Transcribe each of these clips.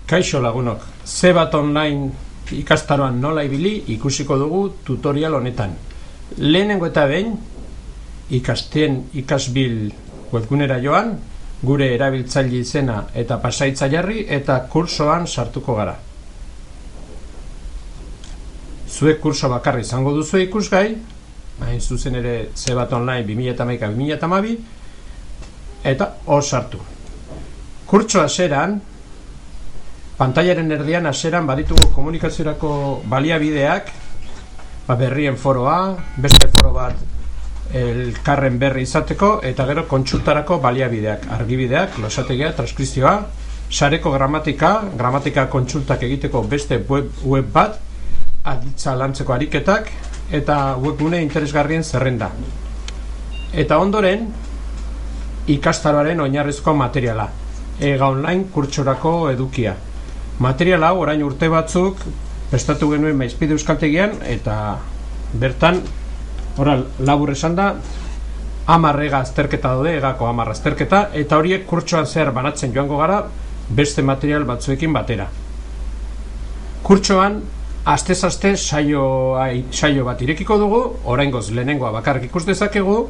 Kaixo lagunok, Zebat Online ikastaroan nola ibili ikusiko dugu tutorial honetan. Lehenengo eta behin, ikasbil webgunera joan, gure erabiltzaile izena eta pasaitza jarri eta kursoan sartuko gara. Zuek kurso bakarri izango duzu ikusgai, hain zuzen ere Zebat Online 2011-2012, eta hor sartu. Kurtso hasieran, pantailaren erdian hasieran baditugu komunikaziorako baliabideak, berrien foroa, beste foro bat elkarren berri izateko, eta gero kontsultarako baliabideak, argibideak, losategia, transkripzioa, sareko gramatika kontsultak egiteko beste web bat, aditza lantzeko ariketak, eta webgune interesgarrien zerrenda. Eta ondoren, ikastaroaren oinarrizko materiala, EGA Online kurtsorako edukia. Material hau orain urte batzuk prestatu genuen Maizpide Euskaltegian, eta bertan, labur esan da, 10 ega azterketa daude, egako 10 azterketa, eta horiek kurtsoan zehar banatzen joango gara beste material batzuekin batera. Kurtsoan, astez-aste saio bat irekiko dugu, oraingoz lehenengoa bakarrik ikus dezakegu,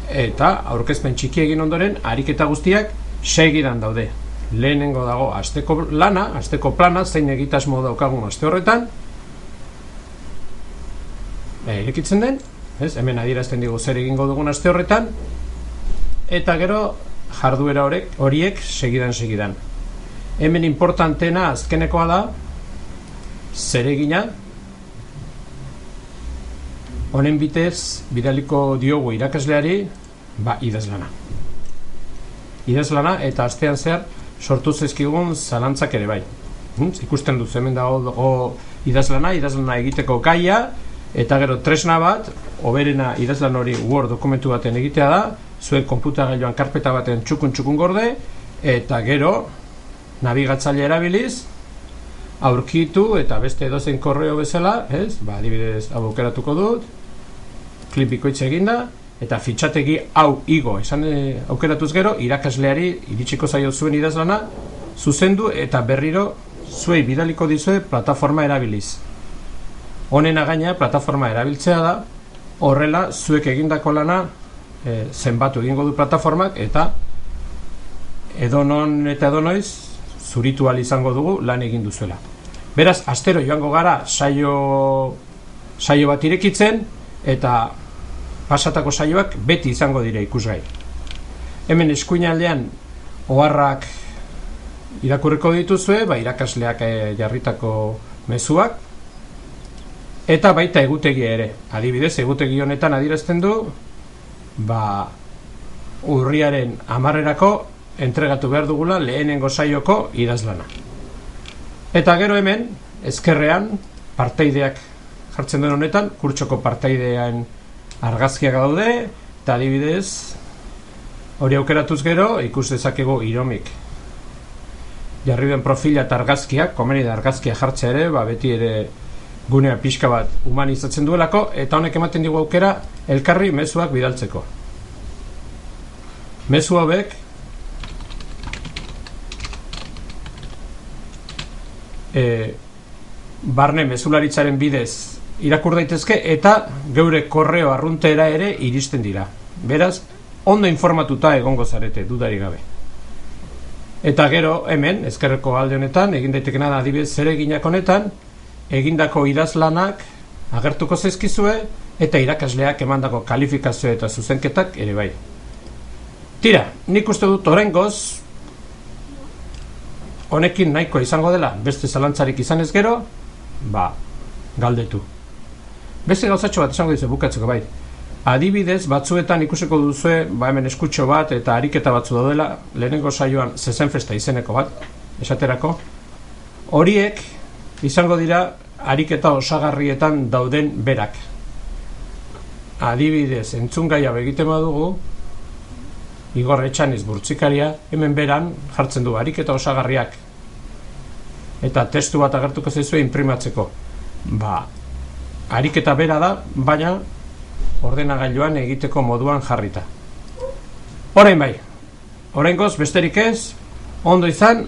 eta aurkezpen txiki egin ondoren, ariketa guztiak segidan daude. Lehenengo dago asteko plana, zein egitasmo daukagun aste horretan. Irekitzen den, hemen adierazten digu zer egingo dugun aste horretan, eta gero jarduera horiek segidan. Hemen importantena azkenekoa da, zeregina, honen bitez bidaliko diogu irakasleari, idazlana, eta astean zehar sortu zezkigun zalantzak ere bai. Ikusten duz, hemen dago idazlana egiteko gaia, eta gero tresna bat, hoberena idazlan hori Word dokumentu baten egitea da, zuen konputagailuan karpeta baten txukun gorde, eta gero nabigatzaile erabiliz, aurkitu eta beste edozein korreo bezala, adibidez hau aukeratuko dut, klip bikoitza eginda, eta fitxategi hau igo aukeratuz gero, irakasleari iritsiko zaio zuen idazlana, zuzendu eta berriro zuei bidaliko dizue plataforma erabiliz. Honena gaina plataforma erabiltzea da, horrela zuek egindako lana zenbatu egingo du plataformak, eta edonon eta edonoiz zuritu ahal izango dugu lan egin duzuela. Beraz, astero joango gara saio bat irekitzen, eta pasatako saioak beti izango dira ikusgai. Hemen eskuinaldean oharrak irakurriko dituzue, irakasleak jarritako mezuak, eta baita egutegia ere. Adibidez, egutegi honetan adierazten du, urriaren 10erako entregatu behar dugula lehenengo saioko idazlana. Eta gero hemen, ezkerrean, partaideak jartzen den honetan, kurtsoko partaidean argazkiak daude, eta adibidez, hori aukeratuz gero, ikus dezakegu iromik. Jarri den profila eta argazkiak, komeni da argazkia jartzea ere, beti ere gunea pixka bat humanizatzen duelako, eta honek ematen digu aukera elkarri mezuak bidaltzeko. Mezu hauek, barne mezularitzaren bidez irakur daitezke, eta geure korreo arruntera ere iristen dira. Beraz, ondo informatuta egongo zarete, dudari gabe. Eta gero, hemen, ezkerreko alde honetan, egin daitekena da adibidez zereginak honetan, egindako idazlanak agertuko zaizkizue, eta irakasleak emandako kalifikazio eta zuzenketak ere bai. Tira, nik uste dut oraingoz, honekin nahikoa izango dela, beste zalantzarik izanez gero, galdetu. Beste gauzatxo bat esango dizu bukatzeko bai. Adibidez, batzuetan ikusiko duzue, hemen eskutxo bat eta ariketa batzu daudela, lehenengo saioan zezenfesta izeneko bat, esaterako. Horiek izango dira ariketa osagarrietan dauden berak. Adibidez, entzungaia egiten badugu, Igor Etxaniz burtzikaria, hemen beran jartzen du ariketa osagarriak. Eta testu bat agertuko zaizue inprimatzeko. Ariketa bera da, baina ordenagailuan egiteko moduan jarrita. Orain bai, oraingoz besterik ez, ondo izan,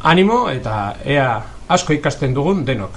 Animo eta ea asko ikasten dugun denok.